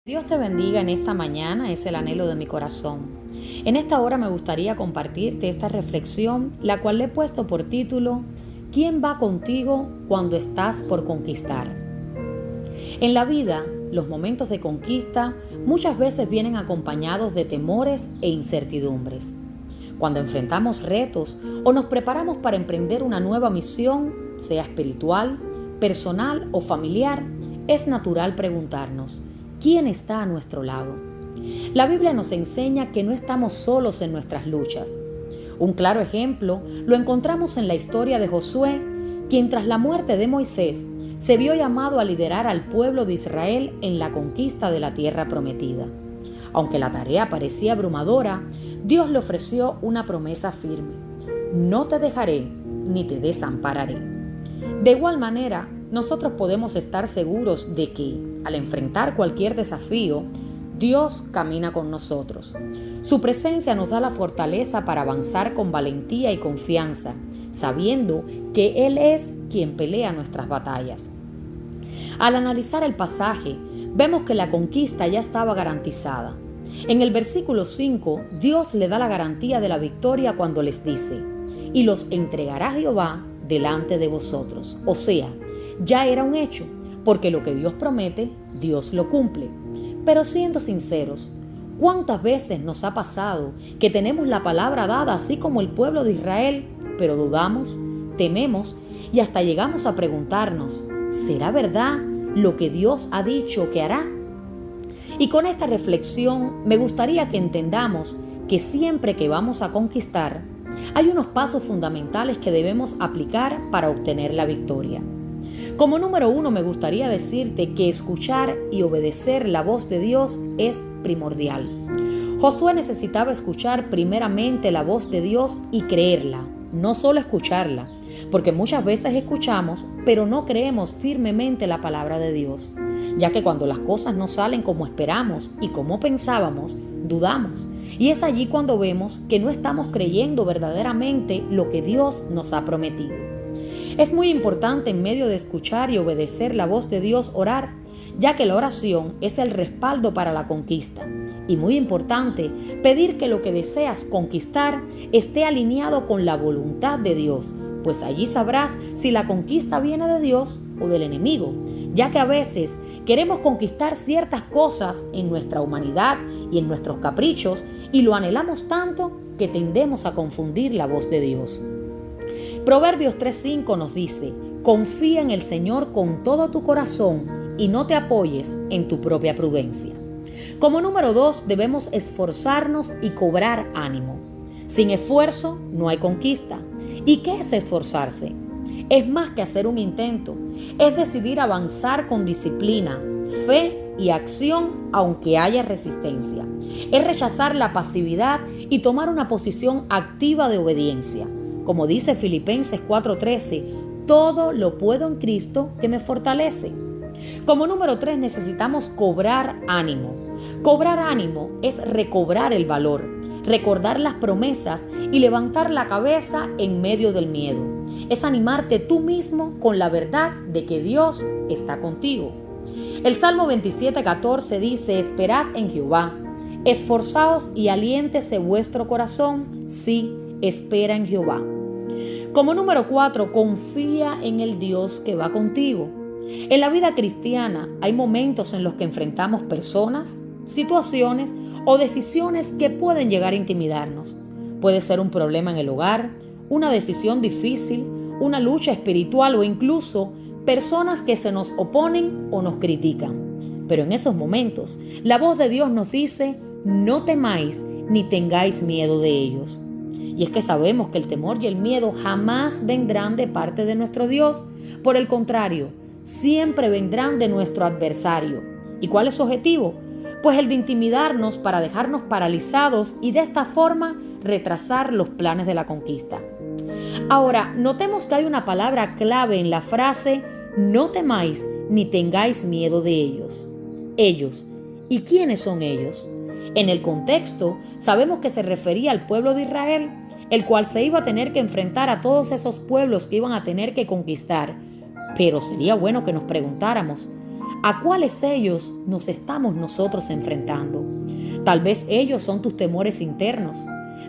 Dios te bendiga en esta mañana, es el anhelo de mi corazón. En esta hora me gustaría compartirte esta reflexión, la cual le he puesto por título: ¿Quién va contigo cuando estás por conquistar? En la vida, los momentos de conquista muchas veces vienen acompañados de temores e incertidumbres. Cuando enfrentamos retos o nos preparamos para emprender una nueva misión, sea espiritual, personal o familiar, es natural preguntarnos: ¿quién está a nuestro lado? La Biblia nos enseña que no estamos solos en nuestras luchas. Un claro ejemplo lo encontramos en la historia de Josué, quien tras la muerte de Moisés se vio llamado a liderar al pueblo de Israel en la conquista de la tierra prometida. Aunque la tarea parecía abrumadora, Dios le ofreció una promesa firme: no te dejaré ni te desampararé. De igual manera, nosotros podemos estar seguros de que, al enfrentar cualquier desafío, Dios camina con nosotros. Su presencia nos da la fortaleza para avanzar con valentía y confianza, sabiendo que Él es quien pelea nuestras batallas. Al analizar el pasaje, vemos que la conquista ya estaba garantizada. En el versículo 5, Dios le da la garantía de la victoria cuando les dice: y los entregará Jehová delante de vosotros. O sea, ya era un hecho, porque lo que Dios promete, Dios lo cumple. Pero siendo sinceros, ¿cuántas veces nos ha pasado que tenemos la palabra dada así como el pueblo de Israel, pero dudamos, tememos y hasta llegamos a preguntarnos: ¿será verdad lo que Dios ha dicho que hará? Y con esta reflexión me gustaría que entendamos que siempre que vamos a conquistar, hay unos pasos fundamentales que debemos aplicar para obtener la victoria. Como número 1, me gustaría decirte que escuchar y obedecer la voz de Dios es primordial. Josué necesitaba escuchar primeramente la voz de Dios y creerla, no solo escucharla, porque muchas veces escuchamos, pero no creemos firmemente la palabra de Dios, ya que cuando las cosas no salen como esperamos y como pensábamos, dudamos. Y es allí cuando vemos que no estamos creyendo verdaderamente lo que Dios nos ha prometido. Es muy importante en medio de escuchar y obedecer la voz de Dios orar, ya que la oración es el respaldo para la conquista. Y muy importante, pedir que lo que deseas conquistar esté alineado con la voluntad de Dios, pues allí sabrás si la conquista viene de Dios o del enemigo, ya que a veces queremos conquistar ciertas cosas en nuestra humanidad y en nuestros caprichos y lo anhelamos tanto que tendemos a confundir la voz de Dios. Proverbios 3:5 nos dice: confía en el Señor con todo tu corazón y no te apoyes en tu propia prudencia. Como número 2, debemos esforzarnos y cobrar ánimo. Sin esfuerzo no hay conquista. ¿Y qué es esforzarse? Es más que hacer un intento, es decidir avanzar con disciplina, fe y acción aunque haya resistencia. Es rechazar la pasividad y tomar una posición activa de obediencia. Como dice Filipenses 4:13, todo lo puedo en Cristo que me fortalece. Como número 3, necesitamos cobrar ánimo. Cobrar ánimo es recobrar el valor, recordar las promesas y levantar la cabeza en medio del miedo. Es animarte tú mismo con la verdad de que Dios está contigo. El Salmo 27:14 dice: esperad en Jehová, esforzaos y aliéntese vuestro corazón, sí, espera en Jehová. Como número 4, confía en el Dios que va contigo. En la vida cristiana hay momentos en los que enfrentamos personas, situaciones o decisiones que pueden llegar a intimidarnos. Puede ser un problema en el hogar, una decisión difícil, una lucha espiritual o incluso personas que se nos oponen o nos critican. Pero en esos momentos, la voz de Dios nos dice: no temáis ni tengáis miedo de ellos. Y es que sabemos que el temor y el miedo jamás vendrán de parte de nuestro Dios. Por el contrario, siempre vendrán de nuestro adversario. ¿Y cuál es su objetivo? Pues el de intimidarnos para dejarnos paralizados y de esta forma retrasar los planes de la conquista. Ahora, notemos que hay una palabra clave en la frase: no temáis ni tengáis miedo de ellos. Ellos. ¿Y quiénes son ellos? En el contexto, sabemos que se refería al pueblo de Israel, el cual se iba a tener que enfrentar a todos esos pueblos que iban a tener que conquistar. Pero sería bueno que nos preguntáramos: ¿A cuáles ellos nos estamos nosotros enfrentando? Tal vez ellos son tus temores internos.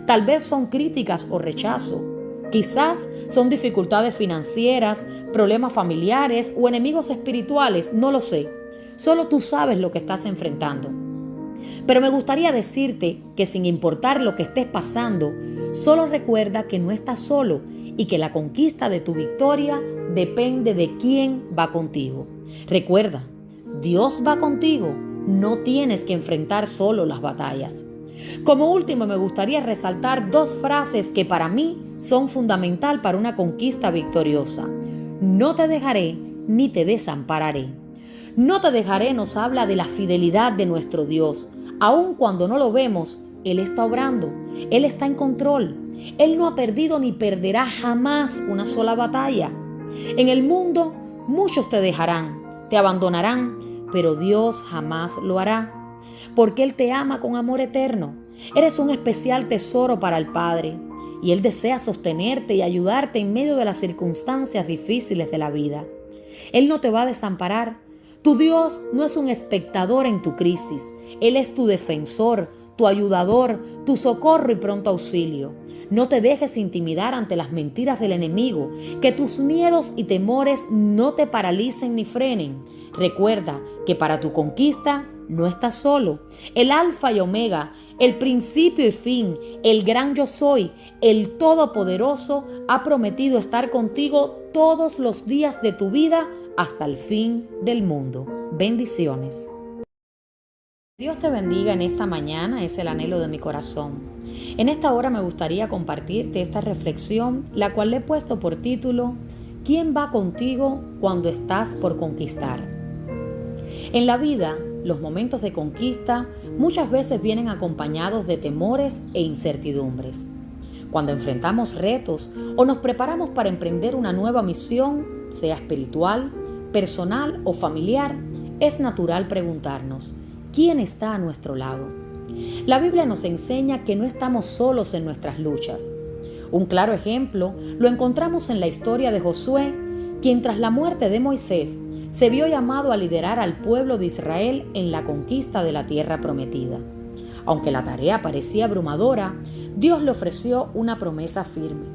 Tal vez son críticas o rechazo. Quizás son dificultades financieras, problemas familiares o enemigos espirituales, no lo sé. Solo tú sabes lo que estás enfrentando. Pero me gustaría decirte que sin importar lo que estés pasando, solo recuerda que no estás solo y que la conquista de tu victoria depende de quién va contigo. Recuerda, Dios va contigo, no tienes que enfrentar solo las batallas. Como último, me gustaría resaltar 2 frases que para mí son fundamental para una conquista victoriosa. No te dejaré ni te desampararé. No te dejaré nos habla de la fidelidad de nuestro Dios. Aun cuando no lo vemos, Él está obrando, Él está en control. Él no ha perdido ni perderá jamás una sola batalla. En el mundo, muchos te dejarán, te abandonarán, pero Dios jamás lo hará, porque Él te ama con amor eterno. Eres un especial tesoro para el Padre, y Él desea sostenerte y ayudarte en medio de las circunstancias difíciles de la vida. Él no te va a desamparar. Tu Dios no es un espectador en tu crisis. Él es tu defensor, tu ayudador, tu socorro y pronto auxilio. No te dejes intimidar ante las mentiras del enemigo, que tus miedos y temores no te paralicen ni frenen. Recuerda que para tu conquista no estás solo. El Alfa y Omega, el principio y fin, el gran yo soy, el Todopoderoso, ha prometido estar contigo todos los días de tu vida hasta el fin del mundo. Bendiciones. Dios te bendiga en esta mañana, es el anhelo de mi corazón. En esta hora me gustaría compartirte esta reflexión, la cual le he puesto por título: ¿Quién va contigo cuando estás por conquistar? En la vida, los momentos de conquista muchas veces vienen acompañados de temores e incertidumbres. Cuando enfrentamos retos o nos preparamos para emprender una nueva misión, sea espiritual, personal o familiar, es natural preguntarnos: ¿quién está a nuestro lado? La Biblia nos enseña que no estamos solos en nuestras luchas. Un claro ejemplo lo encontramos en la historia de Josué, quien tras la muerte de Moisés se vio llamado a liderar al pueblo de Israel en la conquista de la tierra prometida. Aunque la tarea parecía abrumadora, Dios le ofreció una promesa firme: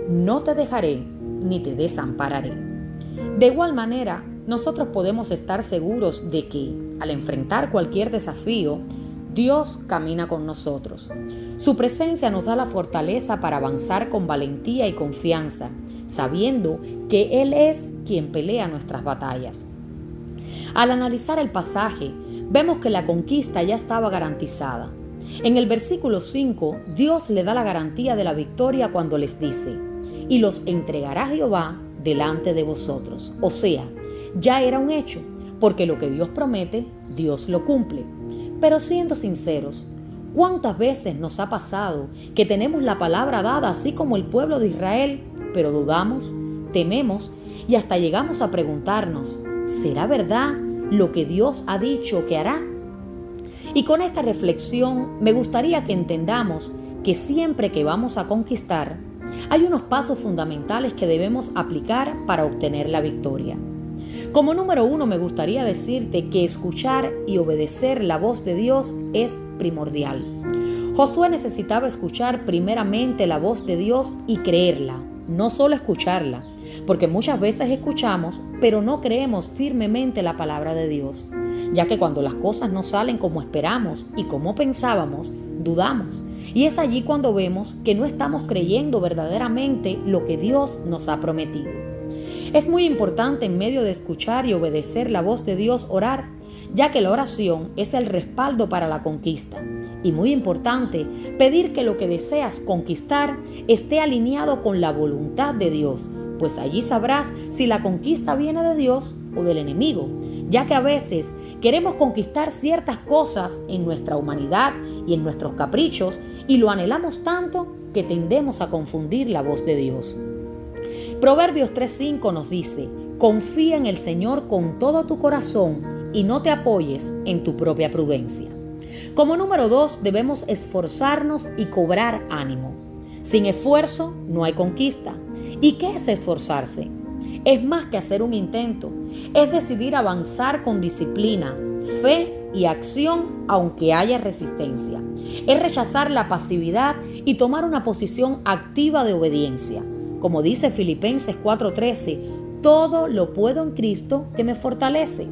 no te dejaré ni te desampararé. De igual manera, nosotros podemos estar seguros de que, al enfrentar cualquier desafío, Dios camina con nosotros. Su presencia nos da la fortaleza para avanzar con valentía y confianza, sabiendo que Él es quien pelea nuestras batallas. Al analizar el pasaje, vemos que la conquista ya estaba garantizada. En el versículo 5, Dios le da la garantía de la victoria cuando les dice: y los entregará Jehová delante de vosotros. O sea, ya era un hecho, porque lo que Dios promete, Dios lo cumple. Pero siendo sinceros, ¿cuántas veces nos ha pasado que tenemos la palabra dada así como el pueblo de Israel, pero dudamos, tememos y hasta llegamos a preguntarnos: ¿será verdad lo que Dios ha dicho que hará? Y con esta reflexión me gustaría que entendamos que siempre que vamos a conquistar, hay unos pasos fundamentales que debemos aplicar para obtener la victoria. Como número 1, me gustaría decirte que escuchar y obedecer la voz de Dios es primordial. Josué necesitaba escuchar primeramente la voz de Dios y creerla, no solo escucharla, porque muchas veces escuchamos, pero no creemos firmemente la palabra de Dios, ya que cuando las cosas no salen como esperamos y como pensábamos, dudamos. Y es allí cuando vemos que no estamos creyendo verdaderamente lo que Dios nos ha prometido. Es muy importante en medio de escuchar y obedecer la voz de Dios orar, ya que la oración es el respaldo para la conquista. Y muy importante, pedir que lo que deseas conquistar esté alineado con la voluntad de Dios, pues allí sabrás si la conquista viene de Dios o del enemigo, ya que a veces queremos conquistar ciertas cosas en nuestra humanidad y en nuestros caprichos y lo anhelamos tanto que tendemos a confundir la voz de Dios. Proverbios 3:5 nos dice: confía en el Señor con todo tu corazón y no te apoyes en tu propia prudencia. Como número 2, debemos esforzarnos y cobrar ánimo. Sin esfuerzo no hay conquista. ¿Y qué es esforzarse? es más que hacer un intento, es decidir avanzar con disciplina, fe y acción aunque haya resistencia. Es rechazar la pasividad y tomar una posición activa de obediencia. Como dice Filipenses 4:13, todo lo puedo en Cristo que me fortalece.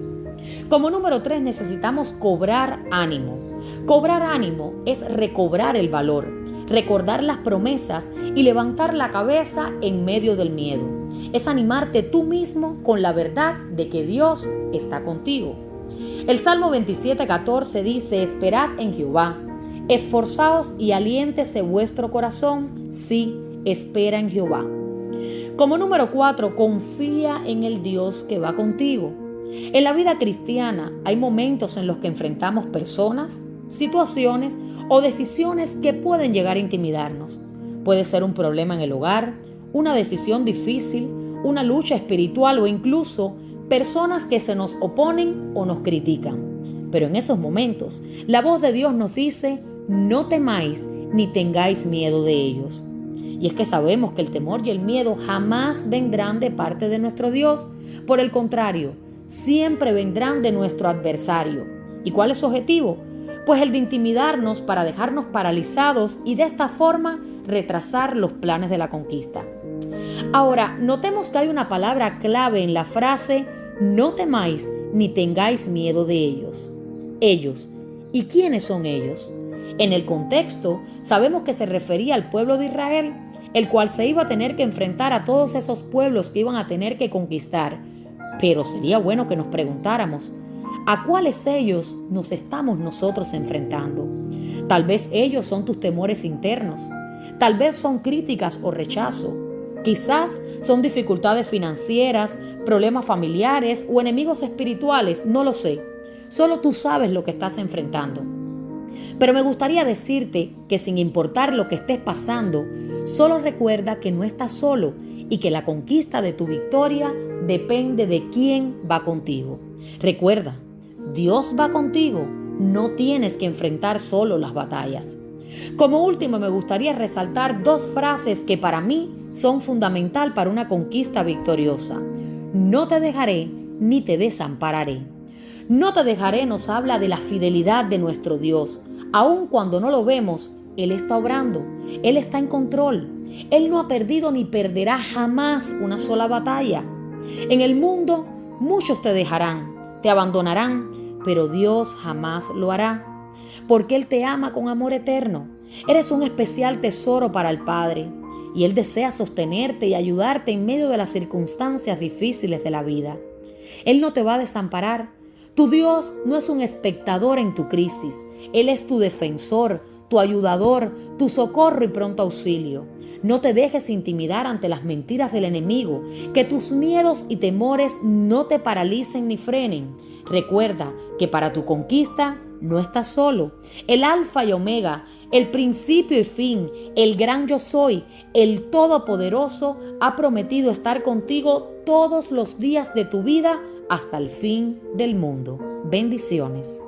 Como número 3, necesitamos cobrar ánimo. Cobrar ánimo es recobrar el valor, recordar las promesas y levantar la cabeza en medio del miedo. Es animarte tú mismo con la verdad de que Dios está contigo. El Salmo 27:14 dice: esperad en Jehová, esforzaos y aliéntese vuestro corazón, sí, espera en Jehová. Como número 4, confía en el Dios que va contigo. En la vida cristiana hay momentos en los que enfrentamos personas, situaciones o decisiones que pueden llegar a intimidarnos. Puede ser un problema en el hogar, una decisión difícil, una lucha espiritual o incluso personas que se nos oponen o nos critican. Pero en esos momentos, la voz de Dios nos dice: no temáis ni tengáis miedo de ellos. Y es que sabemos que el temor y el miedo jamás vendrán de parte de nuestro Dios. Por el contrario, siempre vendrán de nuestro adversario. ¿Y cuál es su objetivo? Pues el de intimidarnos para dejarnos paralizados y de esta forma retrasar los planes de la conquista. Ahora, notemos que hay una palabra clave en la frase: no temáis ni tengáis miedo de ellos. Ellos. ¿Y quiénes son ellos? En el contexto, sabemos que se refería al pueblo de Israel, el cual se iba a tener que enfrentar a todos esos pueblos que iban a tener que conquistar. Pero sería bueno que nos preguntáramos: ¿a cuáles ellos nos estamos nosotros enfrentando? Tal vez ellos son tus temores internos. Tal vez son críticas o rechazo. Quizás son dificultades financieras, problemas familiares o enemigos espirituales, no lo sé. Solo tú sabes lo que estás enfrentando. Pero me gustaría decirte que sin importar lo que estés pasando, solo recuerda que no estás solo y que la conquista de tu victoria depende de quién va contigo. Recuerda, Dios va contigo, no tienes que enfrentar solo las batallas. Como último, me gustaría resaltar 2 frases que para mí son fundamental para una conquista victoriosa. No te dejaré ni te desampararé. No te dejaré nos habla de la fidelidad de nuestro Dios. Aun cuando no lo vemos, Él está obrando, Él está en control. Él no ha perdido ni perderá jamás una sola batalla. En el mundo, muchos te dejarán, te abandonarán, pero Dios jamás lo hará, porque Él te ama con amor eterno. Eres un especial tesoro para el Padre, y Él desea sostenerte y ayudarte en medio de las circunstancias difíciles de la vida. Él no te va a desamparar. Tu Dios no es un espectador en tu crisis. Él es tu defensor, tu ayudador, tu socorro y pronto auxilio. No te dejes intimidar ante las mentiras del enemigo. Que tus miedos y temores no te paralicen ni frenen. Recuerda que para tu conquista no estás solo. El Alfa y Omega, el principio y fin, el gran yo soy, el Todopoderoso, ha prometido estar contigo todos los días de tu vida hasta el fin del mundo. Bendiciones.